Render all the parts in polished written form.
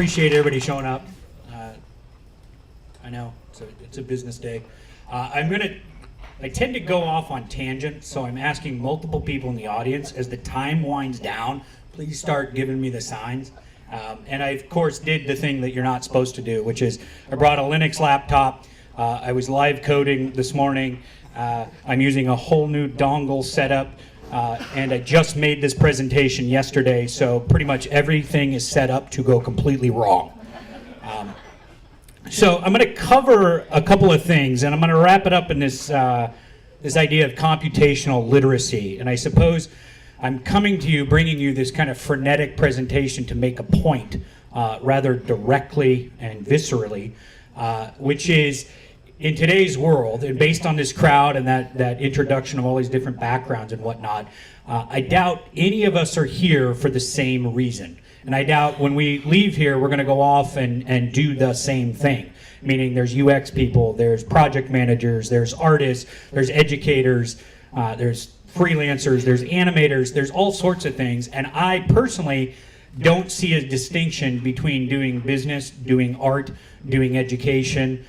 appreciate everybody showing up. I know it's a business day. I tend to go off on tangents, so I'm asking multiple people in the audience, as the time winds down, please start giving me the signs. And I, of course, did the thing that you're not supposed to do, which is I brought a Linux laptop. I was live coding this morning. I'm using a whole new dongle setup, and I just made this presentation yesterday, so pretty much everything is set up to go completely wrong. So I'm going to cover a couple of things, and I'm going to wrap it up in this idea of computational literacy. And I suppose I'm coming to you, bringing you this kind of frenetic presentation to make a point rather directly and viscerally, which is, in today's world, and based on this crowd and that introduction of all these different backgrounds and whatnot, I doubt any of us are here for the same reason. And I doubt when we leave here, we're going to go off and do the same thing. Meaning there's UX people, there's project managers, there's artists, there's educators, there's freelancers, there's animators, there's all sorts of things. And I personally don't see a distinction between doing business, doing art, doing education.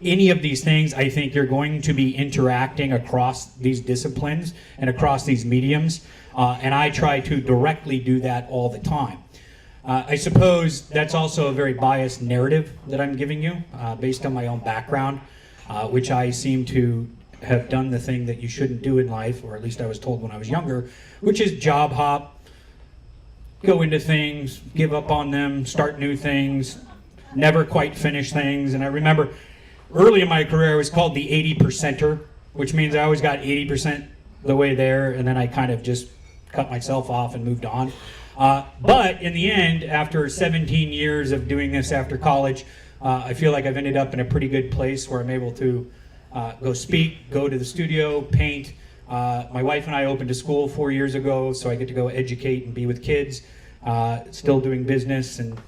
Any of these things, I think you're going to be interacting across these disciplines and across these mediums. And I try to directly do that all the time. I suppose that's also a very biased narrative that I'm giving you based on my own background, which I seem to have done the thing that you shouldn't do in life, or at least I was told when I was younger, which is job hop, go into things, give up on them, start new things, never quite finish things. And I remember early in my career, I was called the 80%er, which means I always got 80% the way there, and then I kind of just cut myself off and moved on. But in the end, after 17 years of doing this after college, I feel like I've ended up in a pretty good place where I'm able to go speak, go to the studio, paint. My wife and I opened a school 4 years ago, so I get to go educate and be with kids. Still doing business, and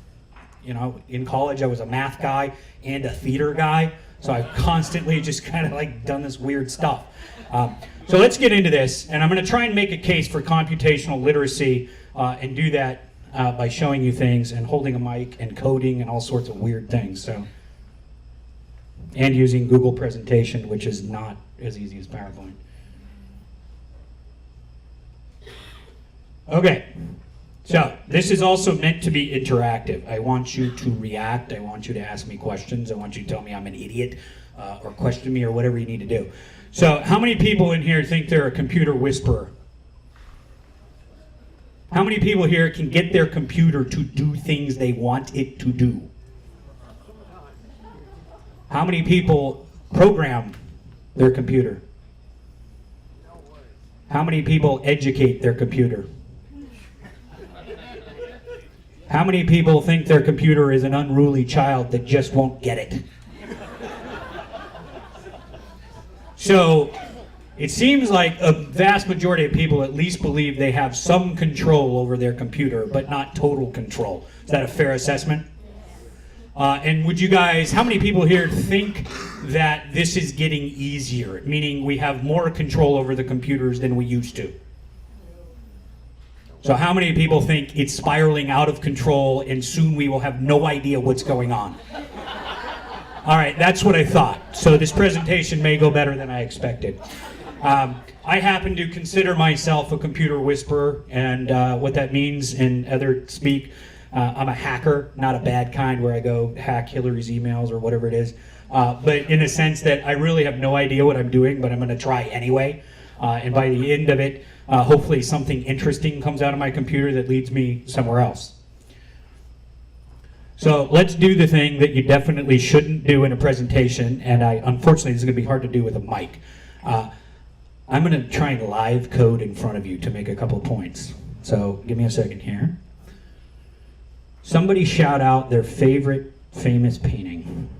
you know, in college I was a math guy and a theater guy, so I've constantly just kind of like done this weird stuff. So let's get into this, and I'm going to try and make a case for computational literacy and do that by showing you things and holding a mic and coding and all sorts of weird things. So, and using Google Presentation, which is not as easy as PowerPoint. Okay, so this is also meant to be interactive. I want you to react. I want you to ask me questions. I want you to tell me I'm an idiot or question me or whatever you need to do. So how many people in here think they're a computer whisperer? How many people here can get their computer to do things they want it to do? How many people program their computer? How many people educate their computer? How many people think their computer is an unruly child that just won't get it? So it seems like a vast majority of people at least believe they have some control over their computer, but not total control. Is that a fair assessment? And would you guys, how many people here think that this is getting easier, meaning we have more control over the computers than we used to? So how many people think it's spiraling out of control and soon we will have no idea what's going on? All right, that's what I thought. So this presentation may go better than I expected. I happen to consider myself a computer whisperer, and what that means in other speak, I'm a hacker, not a bad kind where I go hack Hillary's emails or whatever it is, but in the sense that I really have no idea what I'm doing, but I'm going to try anyway. And by the end of it, hopefully something interesting comes out of my computer that leads me somewhere else. So let's do the thing that you definitely shouldn't do in a presentation, and unfortunately this is going to be hard to do with a mic. I'm going to try and live code in front of you to make a couple of points. So give me a second here. Somebody shout out their favorite famous painting.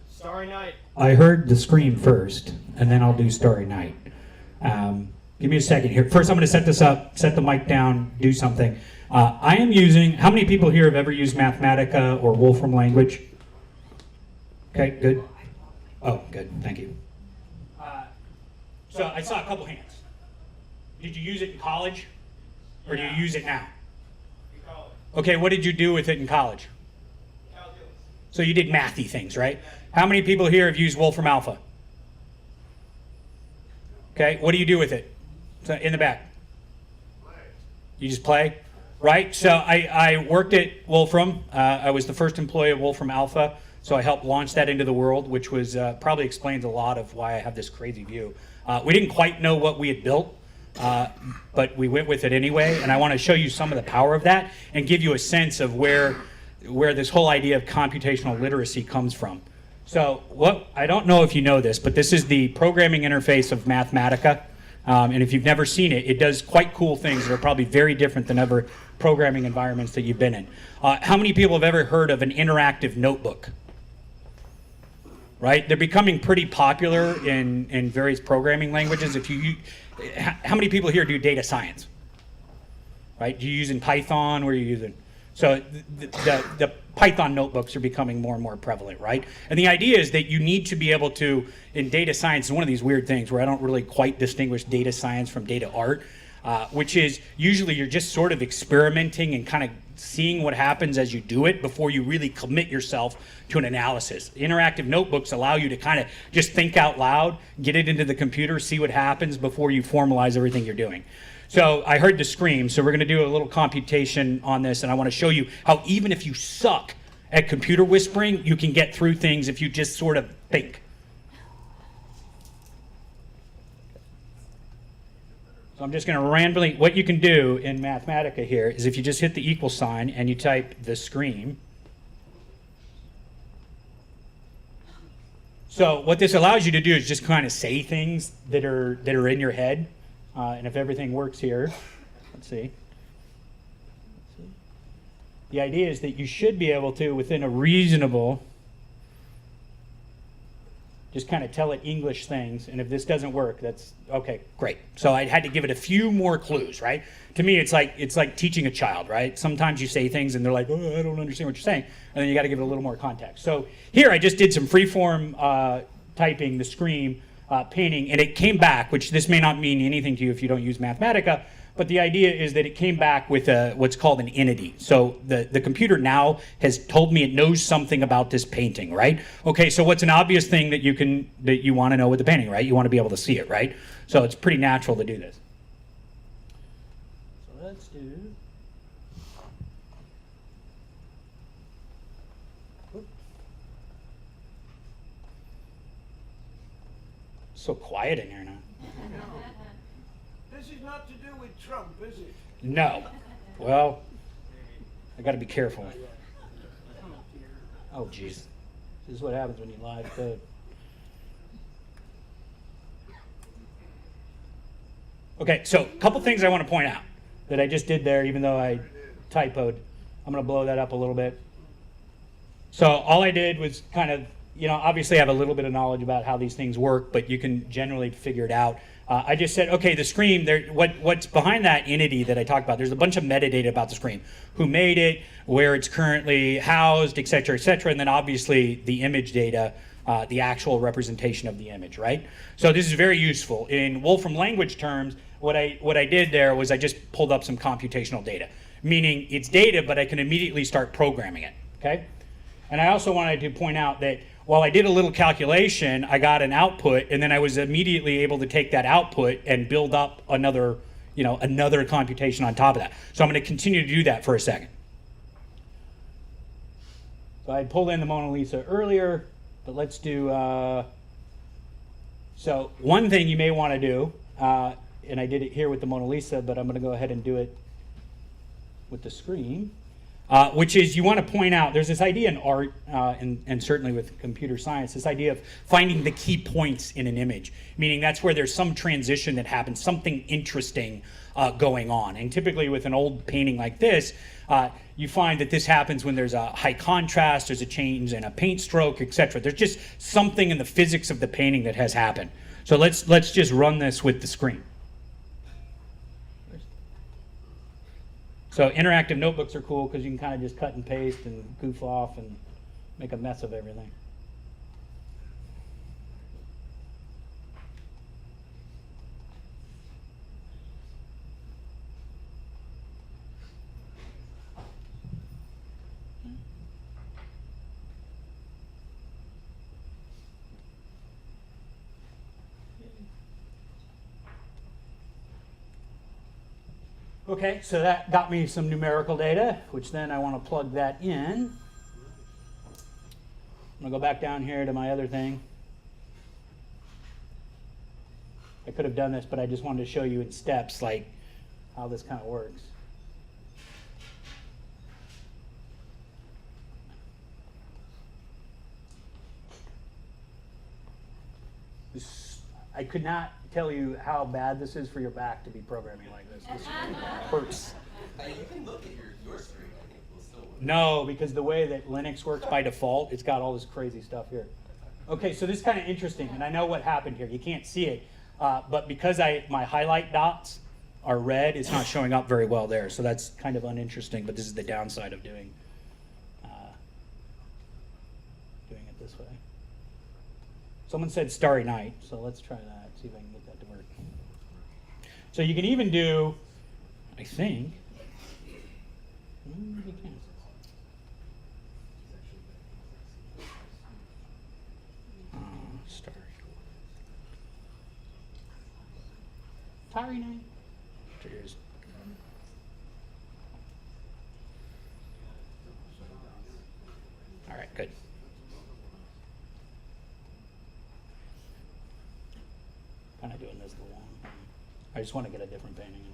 Starry Night. I heard the scream first, and then I'll do Starry Night. Give me a second here. First I'm going to set this up, set the mic down, do something. I am using, how many people here have ever used Mathematica or Wolfram language? Okay, good. Oh, good, thank you. So I saw a couple hands. Did you use it in college, or do you use it now? Okay, what did you do with it in college? Calculus. So you did mathy things, right? How many people here have used Wolfram Alpha? Okay, what do you do with it? So in the back. You just play, right? So I worked at Wolfram. I was the first employee of Wolfram Alpha, so I helped launch that into the world, which was probably explains a lot of why I have this crazy view. We didn't quite know what we had built, but we went with it anyway, and I want to show you some of the power of that and give you a sense of where this whole idea of computational literacy comes from. So I don't know if you know this, but this is the programming interface of Mathematica. And if you've never seen it, it does quite cool things that are probably very different than other programming environments that you've been in. How many people have ever heard of an interactive notebook? Right? They're becoming pretty popular in various programming languages. How many people here do data science? Right? Do you use in Python? Where are you using? So the Python notebooks are becoming more and more prevalent, right? And the idea is that you need to be able to, in data science, is one of these weird things where I don't really quite distinguish data science from data art, which is usually you're just sort of experimenting and kind of seeing what happens as you do it before you really commit yourself to an analysis. Interactive notebooks allow you to kind of just think out loud, get it into the computer, see what happens before you formalize everything you're doing. So I heard the scream, so we're going to do a little computation on this, and I want to show you how even if you suck at computer whispering, you can get through things if you just sort of think. So I'm just going to randomly, what you can do in Mathematica here is if you just hit the equal sign and you type the scream. So what this allows you to do is just kind of say things that are in your head. And if everything works here, let's see. The idea is that you should be able to, within a reasonable, just kind of tell it English things. And if this doesn't work, that's okay, great. So I had to give it a few more clues, right? To me, it's like teaching a child, right? Sometimes you say things and they're like, oh, I don't understand what you're saying. And then you got to give it a little more context. So here I just did some freeform typing, the scream. Painting, and it came back, which this may not mean anything to you if you don't use Mathematica, but the idea is that it came back with what's called an entity. So the computer now has told me it knows something about this painting, right? Okay, so what's an obvious thing that you want to know with the painting, right? You want to be able to see it, right? So it's pretty natural to do this. So let's do. So quiet in here now. This is not to do with Trump, is it? No. Well, I got to be careful. Oh, jeez. This is what happens when you live code. Okay, so a couple things I want to point out that I just did there, even though I typoed. I'm going to blow that up a little bit. So all I did was kind of, obviously I have a little bit of knowledge about how these things work, but you can generally figure it out. I just said, okay, the scream, what's behind that entity that I talked about, there's a bunch of metadata about the scream. Who made it, where it's currently housed, et cetera, and then obviously the image data, the actual representation of the image, right? So this is very useful. In Wolfram language terms, what I did there was I just pulled up some computational data, meaning it's data, but I can immediately start programming it, okay? And I also wanted to point out that while I did a little calculation, I got an output, and then I was immediately able to take that output and build up another computation on top of that. So I'm going to continue to do that for a second. So I pulled in the Mona Lisa earlier, but let's do, so one thing you may want to do, and I did it here with the Mona Lisa, but I'm going to go ahead and do it with the screen. Which is you want to point out, there's this idea in art, and certainly with computer science, this idea of finding the key points in an image, meaning that's where there's some transition that happens, something interesting going on. And typically with an old painting like this, you find that this happens when there's a high contrast, there's a change in a paint stroke, etc. There's just something in the physics of the painting that has happened. So let's just run this with the screen. So interactive notebooks are cool because you can kind of just cut and paste and goof off and make a mess of everything. Okay, so that got me some numerical data, which then I want to plug that in. I'm going to go back down here to my other thing. I could have done this, but I just wanted to show you in steps, like how this kind of works. I could not tell you how bad this is for your back to be programming like this. This hurts. You can look at your screen. I think we'll still work. No, because the way that Linux works by default, it's got all this crazy stuff here. Okay, so this is kind of interesting, and I know what happened here. You can't see it, but because my highlight dots are red, it's not showing up very well there. So that's kind of uninteresting, but this is the downside of doing it this way. Someone said Starry Night, so let's try that, see if I can get that to work. So you can even do, I think, Starry Night. Cheers. All right, good. Kind of doing this the long. I just want to get a different painting in it.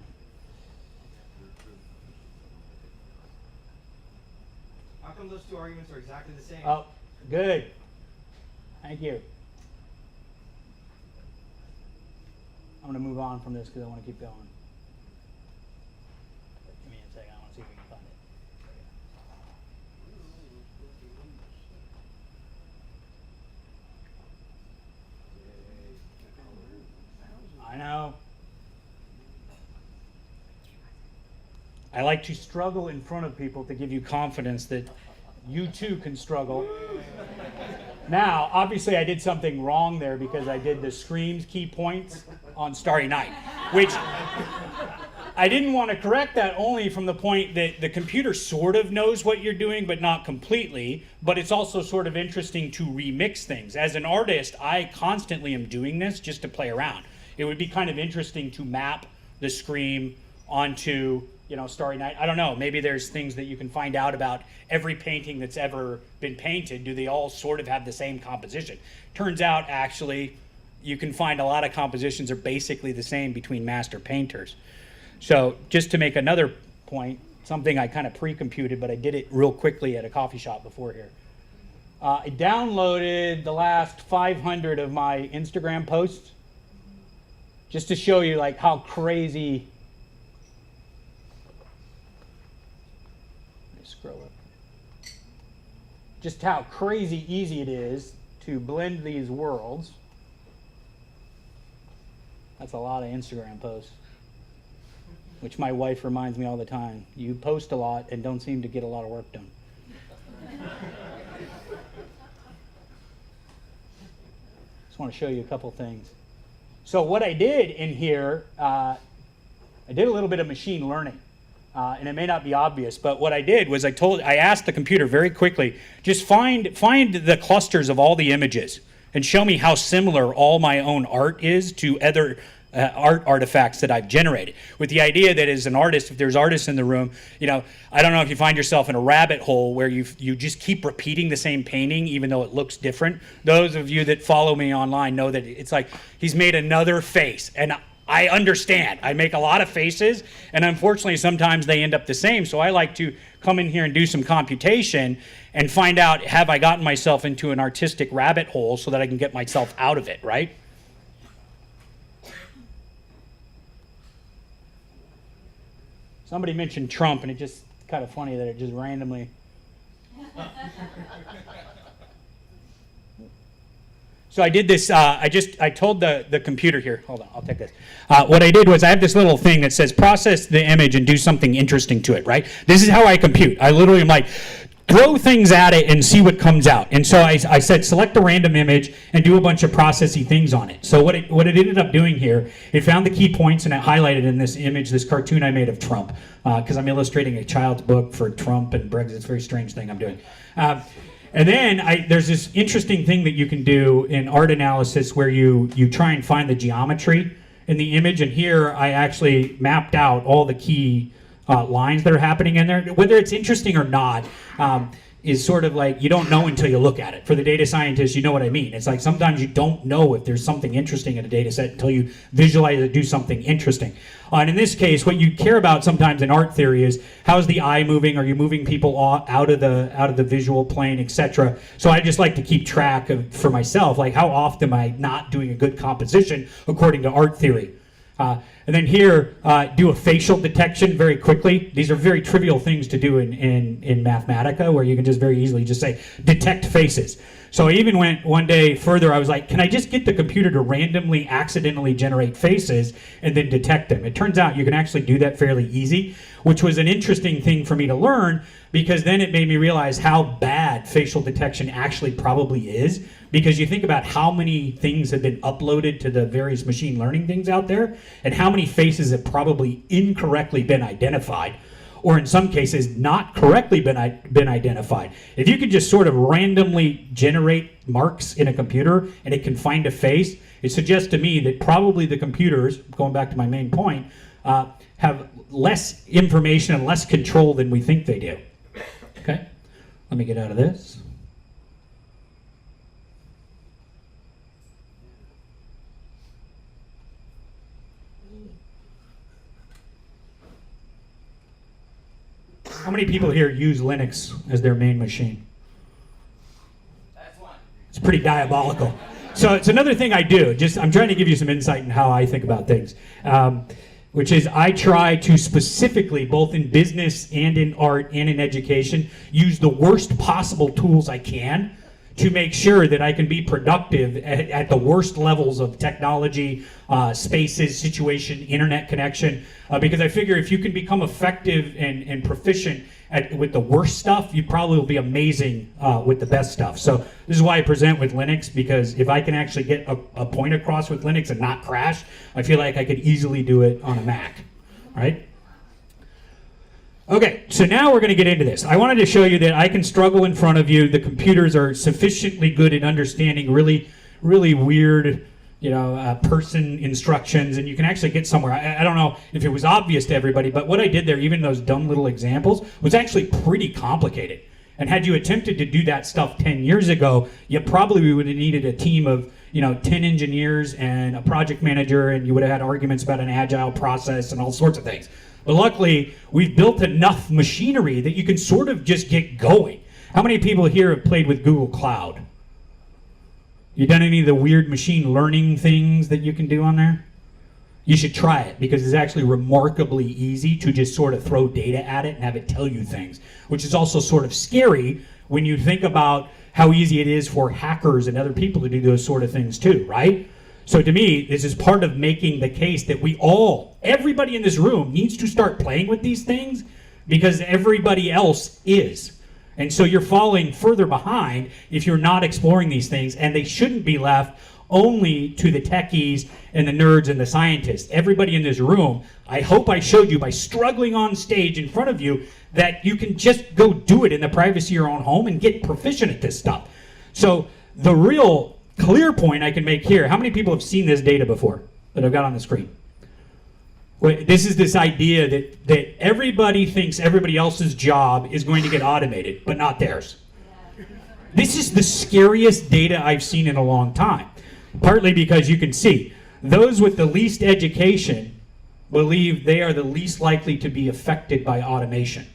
How come those two arguments are exactly the same? Oh, good. Thank you. I'm going to move on from this because I want to keep going. Give me a second. I want to see if we can find it. I know. I like to struggle in front of people to give you confidence that you too can struggle. Now, obviously I did something wrong there because I did the screams key points on Starry Night, which I didn't want to correct that only from the point that the computer sort of knows what you're doing, but not completely, but it's also sort of interesting to remix things. As an artist, I constantly am doing this just to play around. It would be kind of interesting to map the scream onto, Starry Night. I don't know, maybe there's things that you can find out about every painting that's ever been painted. Do they all sort of have the same composition? Turns out, actually, you can find a lot of compositions are basically the same between master painters. So just to make another point, something I kind of pre-computed, but I did it real quickly at a coffee shop before here. I downloaded the last 500 of my Instagram posts just to show you like how crazy. Scroll up. Just how crazy easy it is to blend these worlds. That's a lot of Instagram posts, which my wife reminds me all the time. You post a lot and don't seem to get a lot of work done. Just want to show you a couple things. So what I did in here, I did a little bit of machine learning. And it may not be obvious, but what I did was I asked the computer very quickly, just find the clusters of all the images and show me how similar all my own art is to other art artifacts that I've generated. With the idea that as an artist, if there's artists in the room, I don't know if you find yourself in a rabbit hole where you just keep repeating the same painting even though it looks different. Those of you that follow me online know that it's like he's made another face, and I understand. I make a lot of faces, and unfortunately sometimes they end up the same, so I like to come in here and do some computation and find out, have I gotten myself into an artistic rabbit hole so that I can get myself out of it, right? Somebody mentioned Trump, and it's just kind of funny that it just randomly... So I did this, I told the computer here, hold on, I'll take this. What I did was I have this little thing that says process the image and do something interesting to it, right? This is how I compute. I literally am like, throw things at it and see what comes out. And so I said, select a random image and do a bunch of processy things on it. So what it ended up doing here, it found the key points and it highlighted in this image, this cartoon I made of Trump, because I'm illustrating a child's book for Trump and Brexit. It's a very strange thing I'm doing. And then there's this interesting thing that you can do in art analysis where you try and find the geometry in the image, and here I actually mapped out all the key lines that are happening in there. Whether it's interesting or not is sort of like you don't know until you look at it. For the data scientist, you know what I mean. It's like sometimes you don't know if there's something interesting in a data set until you visualize it, do something interesting. And in this case, what you care about sometimes in art theory is how's the eye moving? Are you moving people out of the visual plane, etc.? So I just like to keep track of, for myself, like how often am I not doing a good composition according to art theory. And then here, do a facial detection very quickly. These are very trivial things to do in Mathematica, where you can just very easily just say, detect faces. So I even went one day further, I was like, can I just get the computer to randomly, accidentally generate faces and then detect them? It turns out you can actually do that fairly easy, which was an interesting thing for me to learn, because then it made me realize how bad facial detection actually probably is. Because you think about how many things have been uploaded to the various machine learning things out there, and how many faces have probably incorrectly been identified, or in some cases not correctly been identified. If you could just sort of randomly generate marks in a computer and it can find a face, it suggests to me that probably the computers, going back to my main point, have less information and less control than we think they do. Okay, let me get out of this. How many people here use Linux as their main machine? That's one. It's pretty diabolical. So it's another thing I do. I'm trying to give you some insight in how I think about things, which is I try to specifically, both in business and in art and in education, use the worst possible tools I can to make sure that I can be productive at the worst levels of technology, spaces, situation, internet connection, because I figure if you can become effective and proficient with the worst stuff, you probably will be amazing with the best stuff. So this is why I present with Linux, because if I can actually get a point across with Linux and not crash, I feel like I could easily do it on a Mac, right? Okay, so now we're going to get into this. I wanted to show you that I can struggle in front of you. The computers are sufficiently good at understanding really, really weird, person instructions, and you can actually get somewhere. I don't know if it was obvious to everybody, but what I did there, even those dumb little examples, was actually pretty complicated. And had you attempted to do that stuff 10 years ago, you probably would have needed a team of 10 engineers and a project manager, and you would have had arguments about an agile process and all sorts of things. But luckily, we've built enough machinery that you can sort of just get going. How many people here have played with Google Cloud? You done any of the weird machine learning things that you can do on there? You should try it, because it's actually remarkably easy to just sort of throw data at it and have it tell you things, which is also sort of scary when you think about how easy it is for hackers and other people to do those sort of things too, right? So to me, this is part of making the case that everybody in this room needs to start playing with these things, because everybody else is. And so you're falling further behind if you're not exploring these things, and they shouldn't be left only to the techies and the nerds and the scientists. Everybody in this room, I hope I showed you by struggling on stage in front of you that you can just go do it in the privacy of your own home and get proficient at this stuff. So the real clear point I can make here, how many people have seen this data before that I've got on the screen? This is this idea that everybody thinks everybody else's job is going to get automated, but not theirs. This is the scariest data I've seen in a long time. Partly because you can see, those with the least education believe they are the least likely to be affected by automation.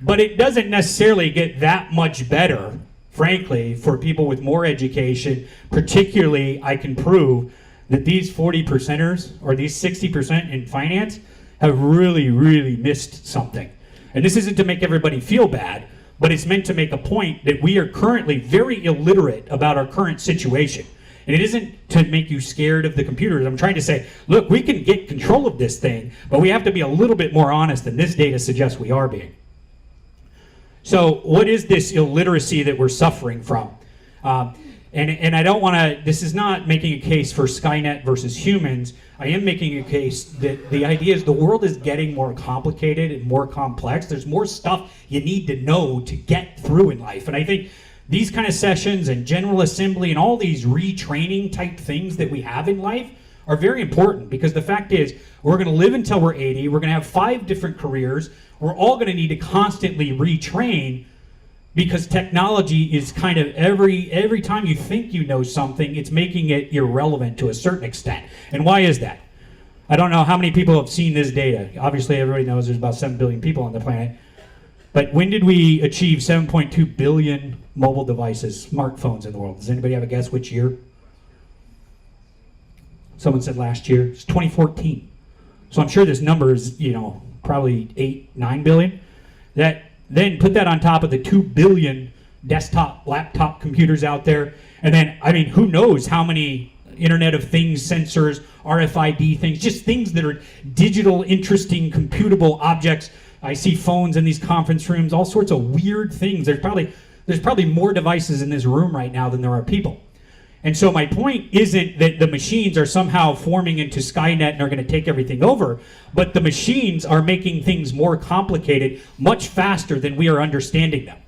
But it doesn't necessarily get that much better, frankly, for people with more education. Particularly, I can prove that these 40%ers, or these 60% in finance, have really, really missed something. And this isn't to make everybody feel bad, but it's meant to make a point that we are currently very illiterate about our current situation. And it isn't to make you scared of the computers. I'm trying to say, look, we can get control of this thing, but we have to be a little bit more honest than this data suggests we are being. So what is this illiteracy that we're suffering from? And I don't want to, this is not making a case for Skynet versus humans. I am making a case that the idea is the world is getting more complicated and more complex. There's more stuff you need to know to get through in life. And I think these kind of sessions and General Assembly and all these retraining type things that we have in life are very important, because the fact is we're going to live until we're 80. We're going to have 5 different careers. We're all going to need to constantly retrain, because technology is kind of every time you think you know something, it's making it irrelevant to a certain extent. And why is that? I don't know how many people have seen this data. Obviously, everybody knows there's about 7 billion people on the planet. But when did we achieve 7.2 billion mobile devices, smartphones in the world? Does anybody have a guess which year? Someone said last year. It's 2014. So I'm sure this number is, probably 8, 9 billion. Then put that on top of the 2 billion desktop, laptop computers out there. And then, who knows how many Internet of Things sensors, RFID things, just things that are digital, interesting, computable objects. I see phones in these conference rooms, all sorts of weird things. There's probably more devices in this room right now than there are people. And so my point isn't that the machines are somehow forming into Skynet and are going to take everything over, but the machines are making things more complicated much faster than we are understanding them.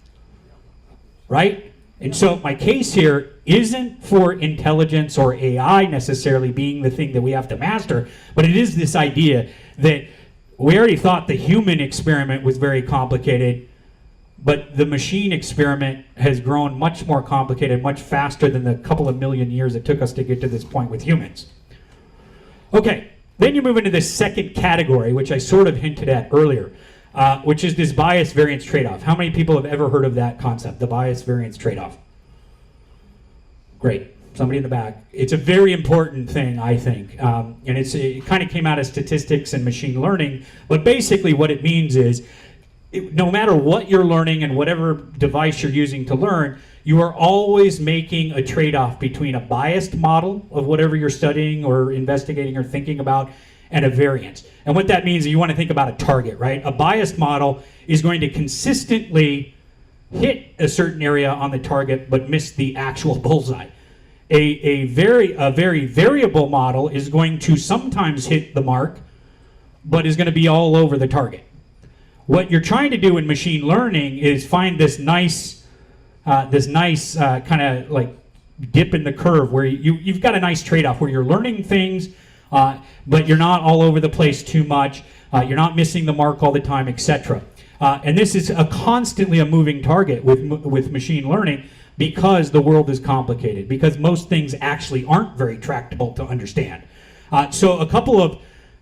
Right? And so my case here isn't for intelligence or AI necessarily being the thing that we have to master, but it is this idea that we already thought the human experiment was very complicated, but the machine experiment has grown much more complicated, much faster than the couple of million years it took us to get to this point with humans. Okay, then you move into this second category, which I sort of hinted at earlier, which is this bias-variance trade-off. How many people have ever heard of that concept, the bias-variance trade-off? Great. Somebody in the back. It's a very important thing, I think. And it kind of came out of statistics and machine learning, but basically what it means is no matter what you're learning and whatever device you're using to learn, you are always making a trade-off between a biased model of whatever you're studying or investigating or thinking about and a variance. And what that means is you want to think about a target, right? A biased model is going to consistently hit a certain area on the target but miss the actual bullseye. A very variable model is going to sometimes hit the mark but is going to be all over the target. What you're trying to do in machine learning is find this nice kind of like dip in the curve where you've got a nice trade-off where you're learning things, but you're not all over the place too much. You're not missing the mark all the time, etc. And this is constantly a moving target with machine learning because the world is complicated, because most things actually aren't very tractable to understand. So a couple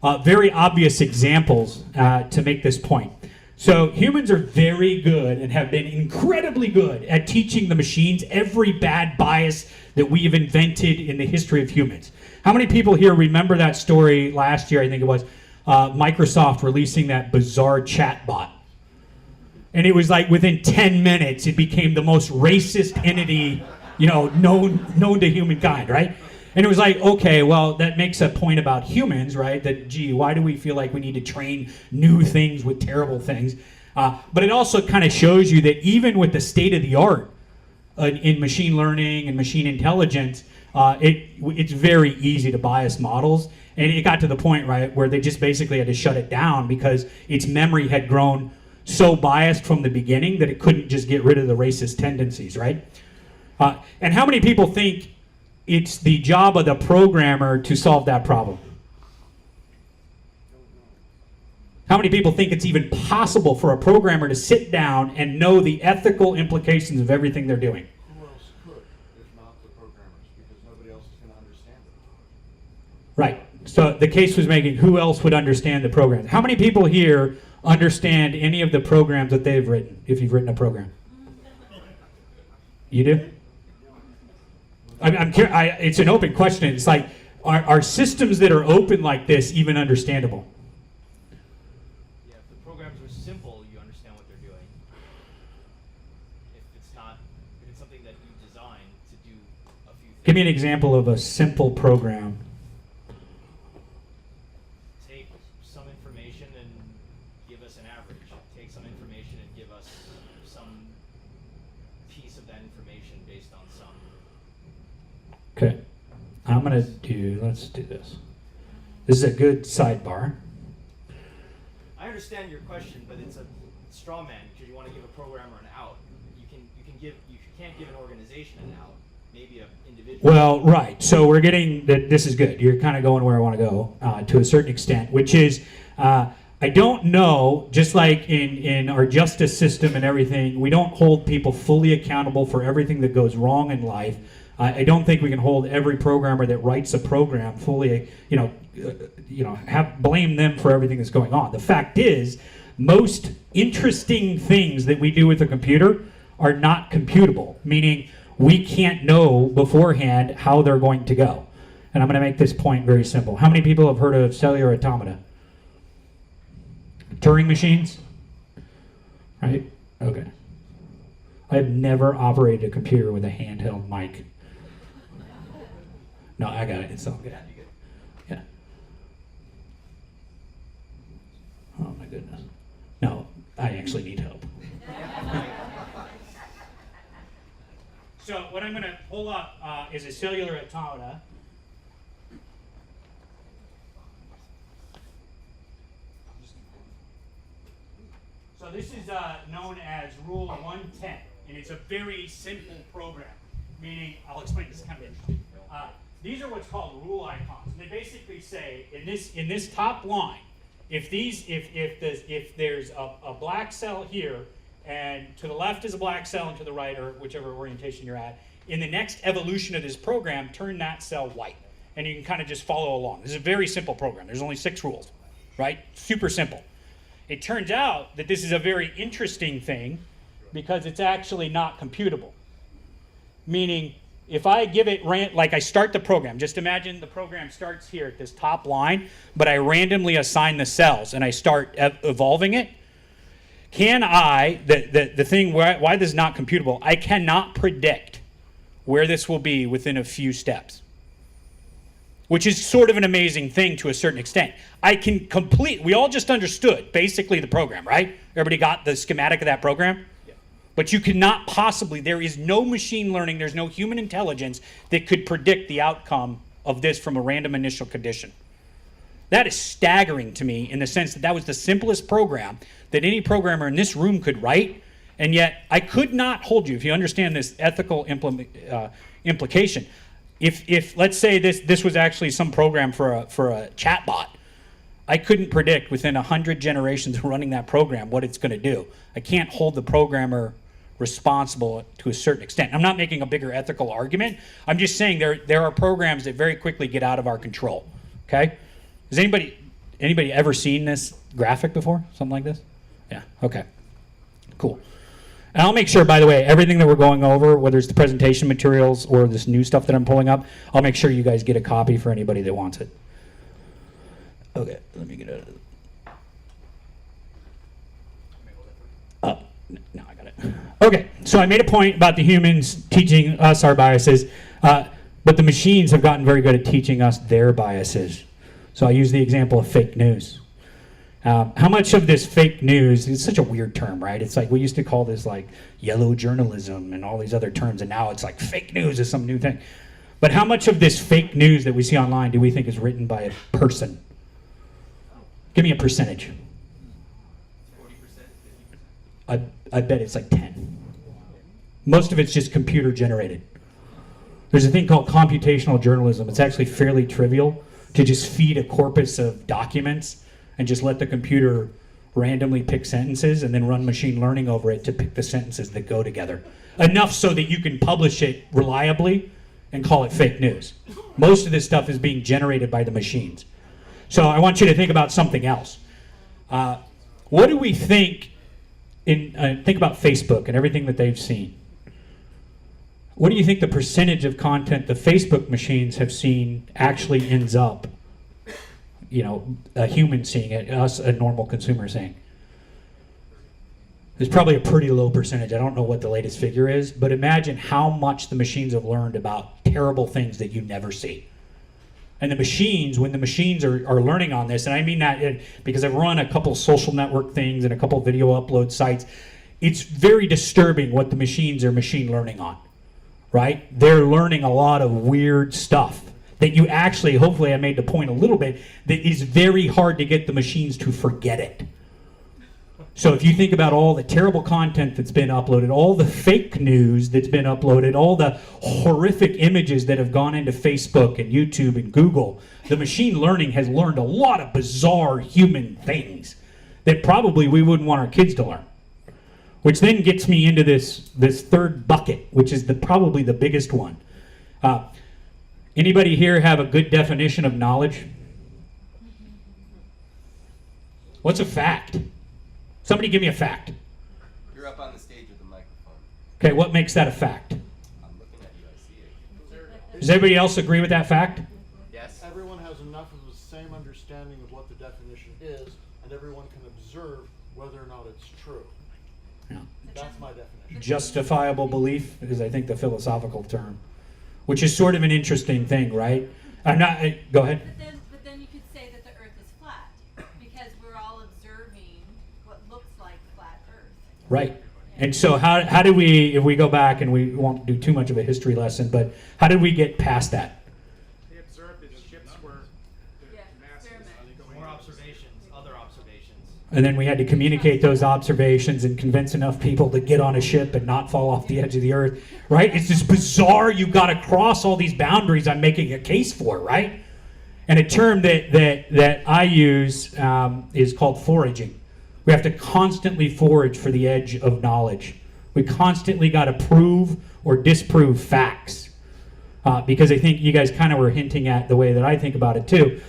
of very obvious examples to make this point. So humans are very good and have been incredibly good at teaching the machines every bad bias that we have invented in the history of humans. How many people here remember that story last year, I think it was, Microsoft releasing that bizarre chat bot? And it was like within 10 minutes, it became the most racist entity, known to humankind, right? And it was like, okay, well, that makes a point about humans, right? That, gee, why do we feel like we need to train new things with terrible things? But it also kind of shows you that even with the state of the art in machine learning and machine intelligence, it's very easy to bias models. And it got to the point, right, where they just basically had to shut it down because its memory had grown so biased from the beginning that it couldn't just get rid of the racist tendencies, right? And how many people think it's the job of the programmer to solve that problem? How many people think it's even possible for a programmer to sit down and know the ethical implications of everything they're doing? Who else could, if not the programmers? Because nobody else is going to understand it. Right. So the case was making, who else would understand the program? How many people here understand any of the programs that they've written, if you've written a program? You do? I'm curious, it's an open question. It's like, are systems that are open like this even understandable? Yeah, if the programs are simple, you understand what they're doing. If it's something that you design to do a few things. Give me an example of a simple program. Take some information and give us an average. Take some information and give us some piece of that information based on some. Okay, let's do this. This is a good sidebar. I understand your question, but it's a straw man because you want to give a programmer an out. You can't give an organization an out. maybe an individual. Well, right. So we're getting that. This is good. You're kind of going where I want to go to a certain extent, which is I don't know. Just like in our justice system and everything, we don't hold people fully accountable for everything that goes wrong in life. I don't think we can hold every programmer that writes a program fully, have blame them for everything that's going on. The fact is, most interesting things that we do with a computer are not computable, meaning we can't know beforehand how they're going to go. And I'm going to make this point very simple. How many people have heard of cellular automata? Turing machines? Right? Okay. I've never operated a computer with a handheld mic. No, I got it. It's all good. Yeah. Oh my goodness. No, I actually need help. So what I'm going to pull up is a cellular automata. So this is known as Rule 110, and it's a very simple program. Meaning, I'll explain this, kind of interesting. These are what's called rule icons. And they basically say in this top line, if there's a black cell here, and to the left is a black cell, and to the right, or whichever orientation you're at, in the next evolution of this program, turn that cell white. And you can kind of just follow along. This is a very simple program. There's only 6 rules, right? Super simple. It turns out that this is a very interesting thing because it's actually not computable. Meaning, if I give it, like I start the program, just imagine the program starts here at this top line, but I randomly assign the cells and I start evolving it. Can I, the thing, why this is not computable, I cannot predict where this will be within a few steps. Which is sort of an amazing thing to a certain extent. We all just understood basically the program, right? Everybody got the schematic of that program? Yeah. But you cannot possibly, there is no machine learning, there's no human intelligence that could predict the outcome of this from a random initial condition. That is staggering to me in the sense that was the simplest program that any programmer in this room could write, and yet I could not hold you, if you understand this ethical implication. If let's say this was actually some program for a chatbot, I couldn't predict within 100 generations of running that program what it's going to do. I can't hold the programmer responsible to a certain extent. I'm not making a bigger ethical argument. I'm just saying there are programs that very quickly get out of our control. Okay? Has anybody ever seen this graphic before? Something like this? Yeah. Okay. Cool. And I'll make sure, by the way, everything that we're going over, whether it's the presentation materials or this new stuff that I'm pulling up, I'll make sure you guys get a copy for anybody that wants it. Okay, let me get it. Oh, no, I got it. Okay, so I made a point about the humans teaching us our biases, but the machines have gotten very good at teaching us their biases. So I use the example of fake news. How much of this fake news, it's such a weird term, right? It's like we used to call this like yellow journalism and all these other terms, and now it's like fake news is some new thing. But how much of this fake news that we see online do we think is written by a person? Give me a percentage. 40%, 50%? I bet it's like 10. Most of it's just computer generated. There's a thing called computational journalism. It's actually fairly trivial to just feed a corpus of documents and just let the computer randomly pick sentences and then run machine learning over it to pick the sentences that go together. Enough so that you can publish it reliably and call it fake news. Most of this stuff is being generated by the machines. So I want you to think about something else. What do we think think about Facebook and everything that they've seen. What do you think the percentage of content the Facebook machines have seen actually ends up, a human seeing it, us, a normal consumer seeing? There's probably a pretty low percentage. I don't know what the latest figure is, but imagine how much the machines have learned about terrible things that you never see. And the machines, when the machines are learning on this, and I mean that because I've run a couple social network things and a couple video upload sites, it's very disturbing what the machines are machine learning on, right? They're learning a lot of weird stuff that you actually, hopefully I made the point a little bit, that is very hard to get the machines to forget it. So if you think about all the terrible content that's been uploaded, all the fake news that's been uploaded, all the horrific images that have gone into Facebook and YouTube and Google, the machine learning has learned a lot of bizarre human things that probably we wouldn't want our kids to learn. Which then gets me into this third bucket, which is probably the biggest one. Anybody here have a good definition of knowledge? What's a fact? Somebody give me a fact. You're up on the stage with the microphone. Okay, what makes that a fact? I'm looking at you, I see it. Does everybody else agree with that fact? Yes? Everyone has enough of the same understanding of what the definition is, and everyone can observe whether or not it's true. Yeah. That's my definition. Justifiable belief is, I think, the philosophical term, which is sort of an interesting thing, right? I'm not. Go ahead. But then you could say that the Earth is flat because we're all observing what looks like flat Earth. Right. And so how do we, if we go back, and we won't do too much of a history lesson, but how did we get past that? They observed that ships were the Yeah, masses experiment. going More into observations, other observations. And then we had to communicate those observations and convince enough people to get on a ship and not fall off the edge of the earth, right? It's just bizarre. You've got to cross all these boundaries I'm making a case for, right? And a term that I use is called foraging. We have to constantly forage for the edge of knowledge. We constantly got to prove or disprove facts. Because I think you guys kind of were hinting at the way that I think about it too.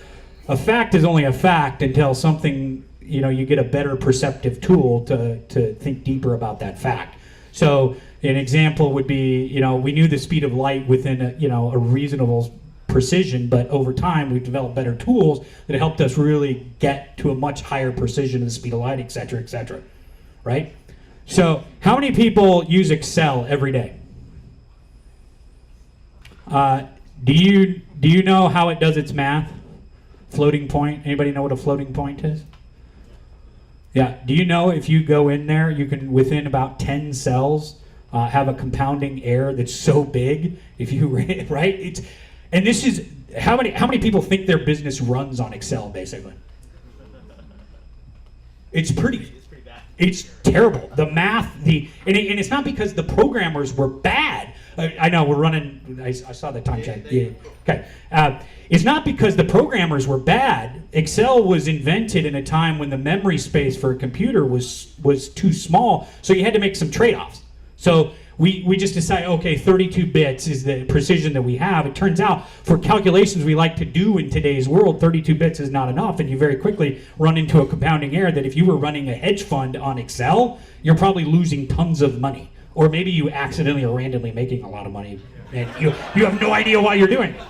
A fact is only a fact until something, you get a better perceptive tool to think deeper about that fact. So an example would be, we knew the speed of light within a reasonable precision, but over time we've developed better tools that helped us really get to a much higher precision of the speed of light, et cetera, right? So how many people use Excel every day? Do you know how it does its math? Floating point. Anybody know what a floating point is? Yeah. Do you know if you go in there, you can within about 10 cells have a compounding error that's so big? If you right, and this is how many people think their business runs on Excel basically? It's pretty bad. It's terrible. The math, and it's not because the programmers were bad. I know we're running. I saw the time check. Yeah. Okay. It's not because the programmers were bad. Excel was invented in a time when the memory space for a computer was too small, so you had to make some trade-offs. So we just decided, okay, 32 bits is the precision that we have. It turns out for calculations we like to do in today's world, 32 bits is not enough, and you very quickly run into a compounding error that if you were running a hedge fund on Excel, you're probably losing tons of money. Or maybe you accidentally or randomly making a lot of money, and you have no idea why you're doing it.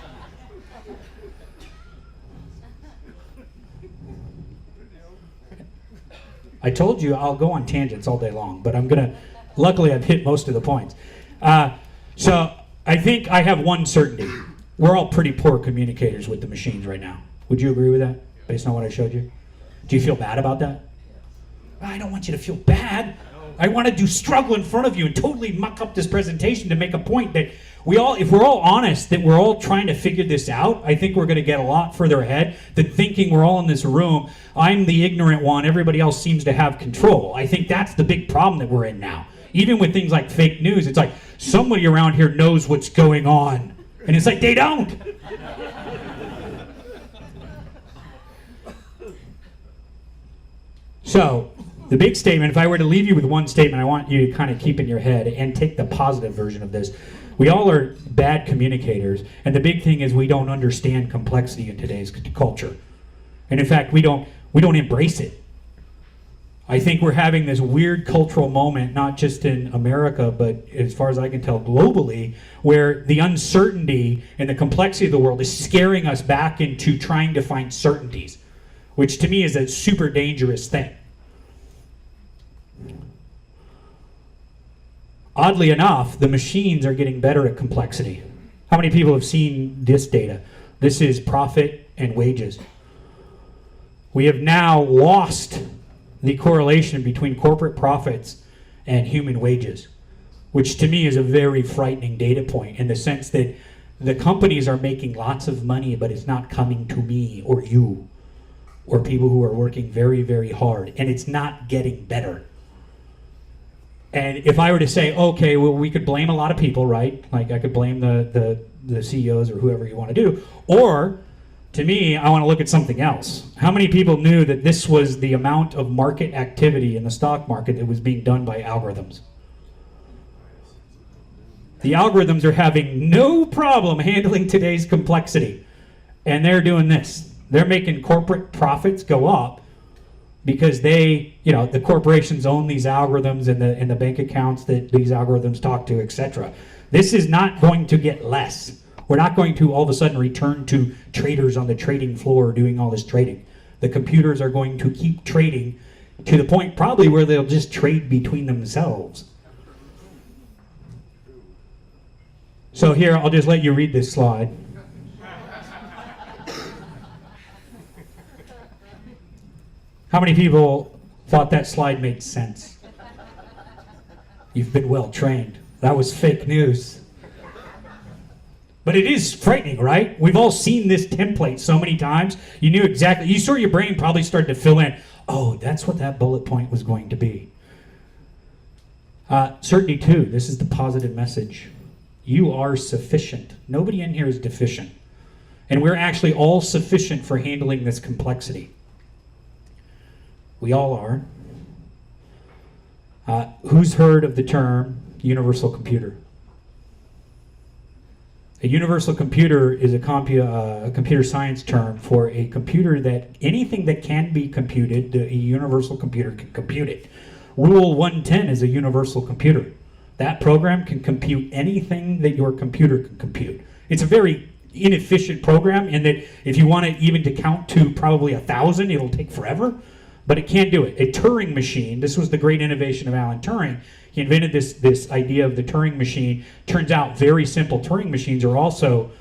I told you I'll go on tangents all day long, but luckily I've hit most of the points. So I think I have one certainty. We're all pretty poor communicators with the machines right now. Would you agree with that, based on what I showed you? Do you feel bad about that? I don't want you to feel bad. I want to struggle in front of you and totally muck up this presentation to make a point that if we're all honest, that we're all trying to figure this out, I think we're going to get a lot further ahead than thinking we're all in this room. I'm the ignorant one. Everybody else seems to have control. I think that's the big problem that we're in now. Even with things like fake news, it's like somebody around here knows what's going on. And it's like they don't. So, the big statement, if I were to leave you with one statement, I want you to kind of keep in your head and take the positive version of this. We all are bad communicators, and the big thing is we don't understand complexity in today's culture. And in fact, we don't embrace it. I think we're having this weird cultural moment, not just in America, but as far as I can tell, globally, where the uncertainty and the complexity of the world is scaring us back into trying to find certainties, which to me is a super dangerous thing. Oddly enough, the machines are getting better at complexity. How many people have seen this data? This is profit and wages. We have now lost the correlation between corporate profits and human wages, which to me is a very frightening data point in the sense that the companies are making lots of money, but it's not coming to me or you. or people who are working very, very hard, and it's not getting better. And if I were to say, okay, well, we could blame a lot of people, right? Like I could blame the CEOs or whoever you want to do. Or, to me, I want to look at something else. How many people knew that this was the amount of market activity in the stock market that was being done by algorithms? The algorithms are having no problem handling today's complexity. And they're doing this. They're making corporate profits go up because they, the corporations own these algorithms and the bank accounts that these algorithms talk to, etc. This is not going to get less. We're not going to all of a sudden return to traders on the trading floor doing all this trading. The computers are going to keep trading to the point probably where they'll just trade between themselves. So here, I'll just let you read this slide. How many people thought that slide made sense? You've been well trained. That was fake news. But it is frightening, right? We've all seen this template so many times. You knew exactly, you saw your brain probably started to fill in, oh, that's what that bullet point was going to be. Certainty 2, this is the positive message. You are sufficient. Nobody in here is deficient. And we're actually all sufficient for handling this complexity. We all are. Who's heard of the term universal computer? A universal computer is a computer science term for a computer that anything that can be computed, a universal computer can compute it. Rule 110 is a universal computer. That program can compute anything that your computer can compute. It's a very inefficient program in that if you want it even to count to probably 1,000, it'll take forever, but it can't do it. A Turing machine, this was the great innovation of Alan Turing. He invented this idea of the Turing machine. Turns out very simple Turing machines are also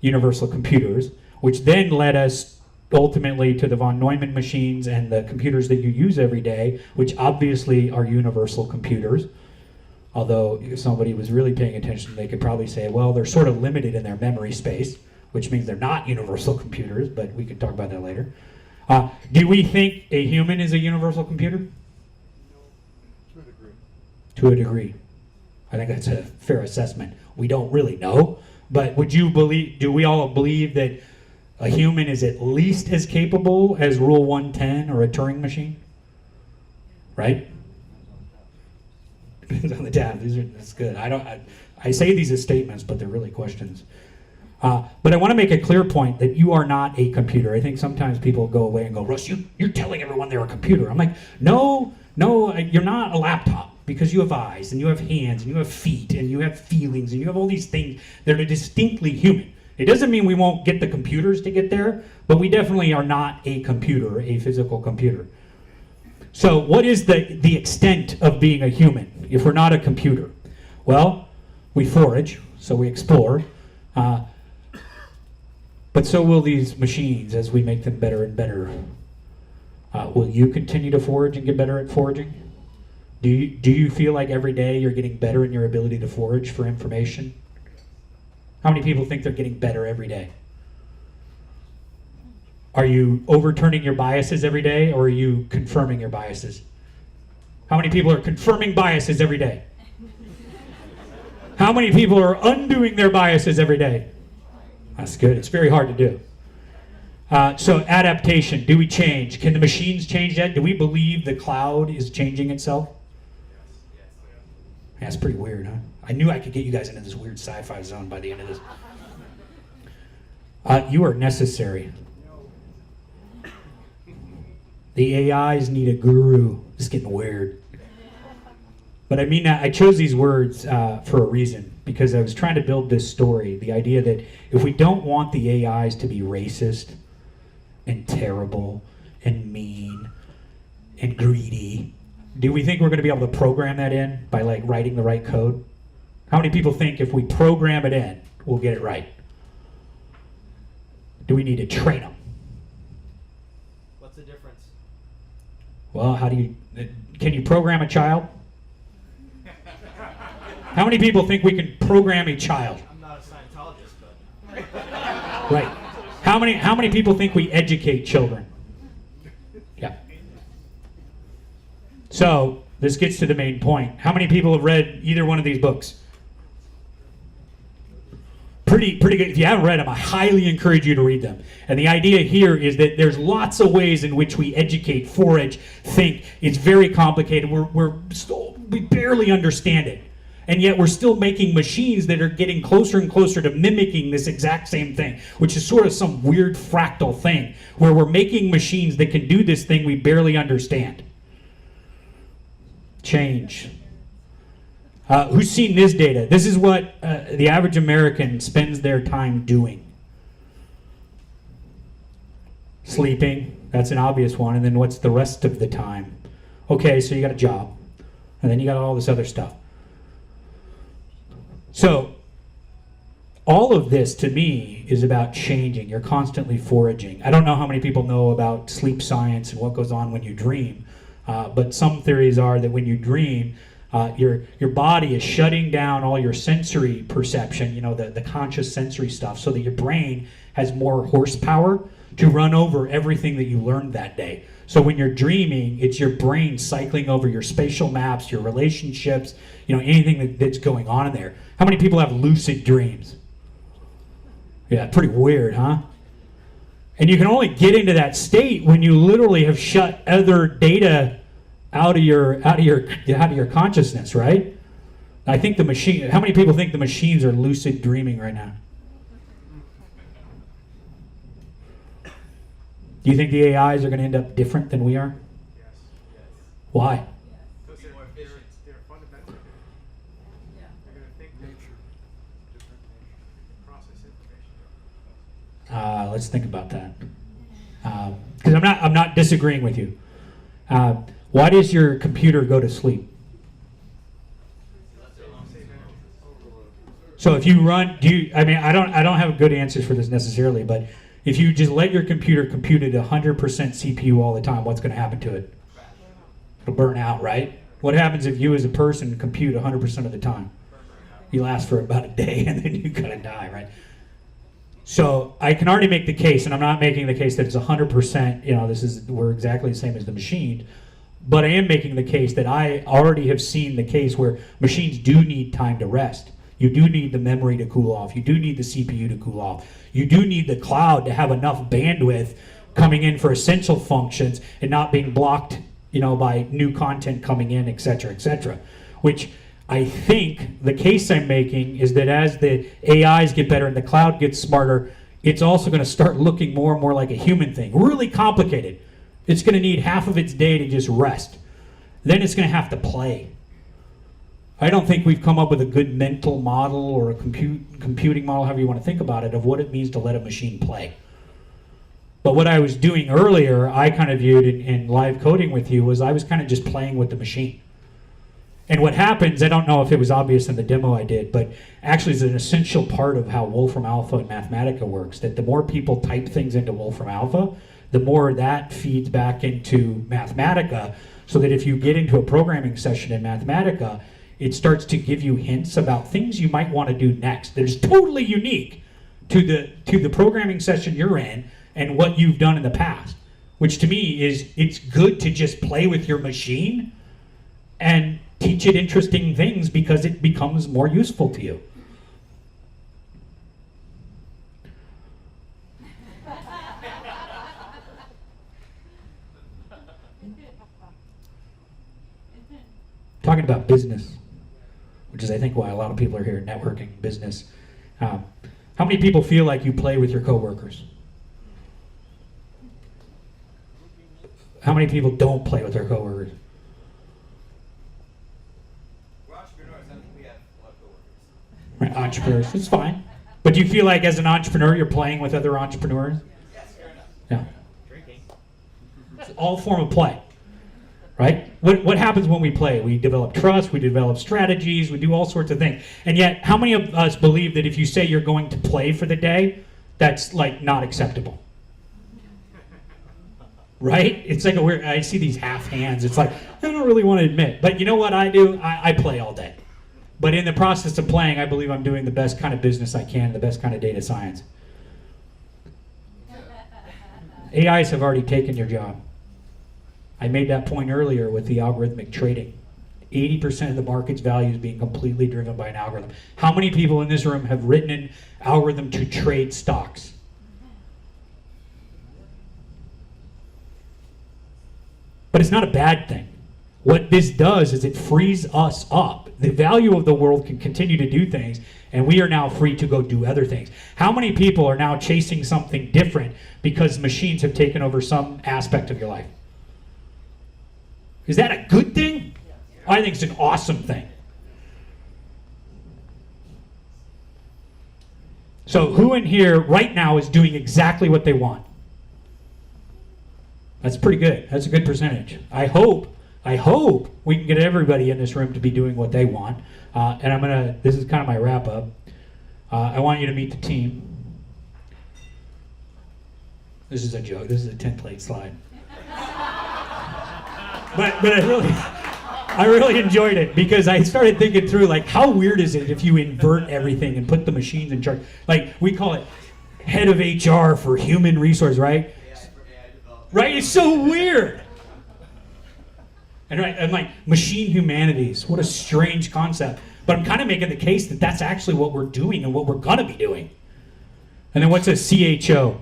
universal computers, which then led us ultimately to the von Neumann machines and the computers that you use every day, which obviously are universal computers. Although if somebody was really paying attention, they could probably say, well, they're sort of limited in their memory space, which means they're not universal computers, but we could talk about that later. Do we think a human is a universal computer? To a degree. To a degree. I think that's a fair assessment. We don't really know, but do we all believe that a human is at least as capable as Rule 110 or a Turing machine? Right? Depends on the tab. That's good. I say these as statements, but they're really questions. But I want to make a clear point that you are not a computer. I think sometimes people go away and go, Russ, you're telling everyone they're a computer. I'm like, no, you're not a laptop because you have eyes and you have hands and you have feet and you have feelings and you have all these things that are distinctly human. It doesn't mean we won't get the computers to get there, but we definitely are not a computer, a physical computer. So what is the extent of being a human if we're not a computer? Well, we forage, so we explore, but so will these machines as we make them better and better. Will you continue to forage and get better at foraging? Do you feel like every day you're getting better in your ability to forage for information? How many people think they're getting better every day? Are you overturning your biases every day, or are you confirming your biases? How many people are confirming biases every day? How many people are undoing their biases every day? That's good. It's very hard to do. So adaptation. Do we change? Can the machines change that? Do we believe the cloud is changing itself? That's pretty weird, huh? I knew I could get you guys into this weird sci-fi zone by the end of this. You are necessary. The AIs need a guru. It's getting weird. But I mean, I chose these words for a reason, because I was trying to build this story, the idea that if we don't want the AIs to be racist and terrible and mean and greedy, do we think we're going to be able to program that in by like writing the right code? How many people think if we program it in, we'll get it right? Do we need to train them? What's the difference? Well, can you program a child? How many people think we can program a child? I'm not a Scientologist, but Right. How many people think we educate children? So this gets to the main point. How many people have read either one of these books? Pretty good. If you haven't read them, I highly encourage you to read them. And the idea here is that there's lots of ways in which we educate, forage, think. It's very complicated. We barely understand it. And yet we're still making machines that are getting closer and closer to mimicking this exact same thing, which is sort of some weird fractal thing, where we're making machines that can do this thing we barely understand. Change. Who's seen this data? This is what the average American spends their time doing. Sleeping, that's an obvious one. And then what's the rest of the time? Okay, so you got a job. And then you got all this other stuff. So, all of this to me is about changing. You're constantly foraging. I don't know how many people know about sleep science and what goes on when you dream. But some theories are that when you dream, your body is shutting down all your sensory perception, the conscious sensory stuff, so that your brain has more horsepower to run over everything that you learned that day. So when you're dreaming, it's your brain cycling over your spatial maps, your relationships, anything that's going on in there. How many people have lucid dreams? Yeah, pretty weird, huh? And you can only get into that state when you literally have shut other data out of your consciousness, right? I think how many people think the machines are lucid dreaming right now? Do you think the AIs are going to end up different than we are? Yes. Why? Because Be more efficient. they're fundamentally different. They're going to think different, process information. Let's think about that. Because I'm not disagreeing with you. Why does your computer go to sleep? So if you run, I don't have good answers for this necessarily, but if you just let your computer compute at 100% CPU all the time, what's going to happen to it? It'll burn out, right? What happens if you as a person compute 100% of the time? You last for about a day and then you gotta die, right? So I can already make the case, and I'm not making the case that it's 100%, we're exactly the same as the machine, but I am making the case that I already have seen the case where machines do need time to rest. You do need the memory to cool off. You do need the CPU to cool off. You do need the cloud to have enough bandwidth coming in for essential functions and not being blocked, by new content coming in, et cetera, which I think the case I'm making is that as the AIs get better and the cloud gets smarter, it's also going to start looking more and more like a human thing. Really complicated. It's going to need half of its day to just rest. Then it's going to have to play. I don't think we've come up with a good mental model or a computing model, however you want to think about it, of what it means to let a machine play. But what I was doing earlier, I kind of viewed in live coding with you, was I was kind of just playing with the machine. And what happens, I don't know if it was obvious in the demo I did, but actually it's an essential part of how Wolfram Alpha and Mathematica works, that the more people type things into Wolfram Alpha, the more that feeds back into Mathematica, so that if you get into a programming session in Mathematica, it starts to give you hints about things you might want to do next that is totally unique to the programming session you're in and what you've done in the past, which to me is, it's good to just play with your machine and teach it interesting things because it becomes more useful to you. Talking about business, which is I think why a lot of people are here, networking, business. How many people feel like you play with your coworkers? How many people don't play with their coworkers? We're entrepreneurs. I think we have a lot of coworkers. Right, entrepreneurs, it's fine. But do you feel like as an entrepreneur you're playing with other entrepreneurs? Yes, fair enough. Yeah. Drinking. It's all form of play, right? What happens when we play? We develop trust, we develop strategies, we do all sorts of things. And yet, how many of us believe that if you say you're going to play for the day, that's like not acceptable? Right? It's like I see these half hands. It's like, I don't really want to admit. But you know what I do? I play all day. But in the process of playing, I believe I'm doing the best kind of business I can, the best kind of data science. AIs have already taken your job. I made that point earlier with the algorithmic trading. 80% of the market's value is being completely driven by an algorithm. How many people in this room have written an algorithm to trade stocks? But it's not a bad thing. What this does is it frees us up. The value of the world can continue to do things, and we are now free to go do other things. How many people are now chasing something different because machines have taken over some aspect of your life? Is that a good thing? I think it's an awesome thing. So who in here right now is doing exactly what they want? That's pretty good. That's a good percentage. I hope we can get everybody in this room to be doing what they want. And this is kind of my wrap up. I want you to meet the team. This is a joke. This is a template slide. But I really enjoyed it because I started thinking through, like, how weird is it if you invert everything and put the machines in charge? Like, we call it head of HR for human resource, right? Right? It's so weird. And like, machine humanities, what a strange concept. But I'm kind of making the case that that's actually what we're doing and what we're going to be doing. And then what's a CHO?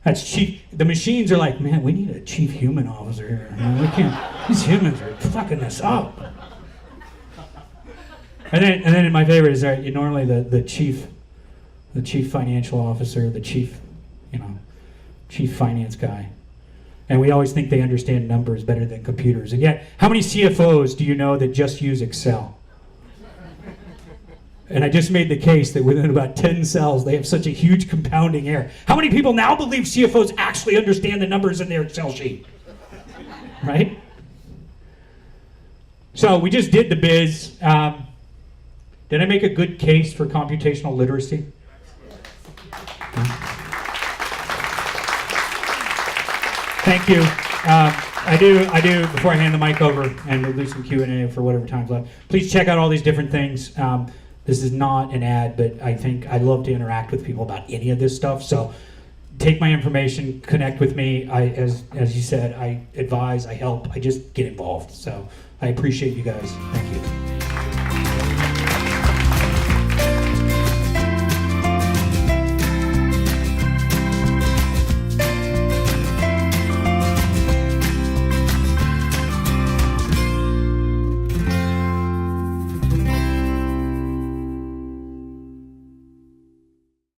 That's chief. The machines are like, man, we need a chief human officer here. Man, we can't. These humans are fucking us up. And then my favorite is normally the chief financial officer, the chief finance guy. And we always think they understand numbers better than computers. And yet, how many CFOs do you know that just use Excel? And I just made the case that within about 10 cells, they have such a huge compounding error. How many people now believe CFOs actually understand the numbers in their Excel sheet? Right? So we just did the biz. Did I make a good case for computational literacy? Thank you. I do, before I hand the mic over, and we'll do some Q&A for whatever time's left. Please check out all these different things. This is not an ad, but I think I'd love to interact with people about any of this stuff. So take my information, connect with me. As you said, I advise, I help, I just get involved. So I appreciate you guys. Thank you.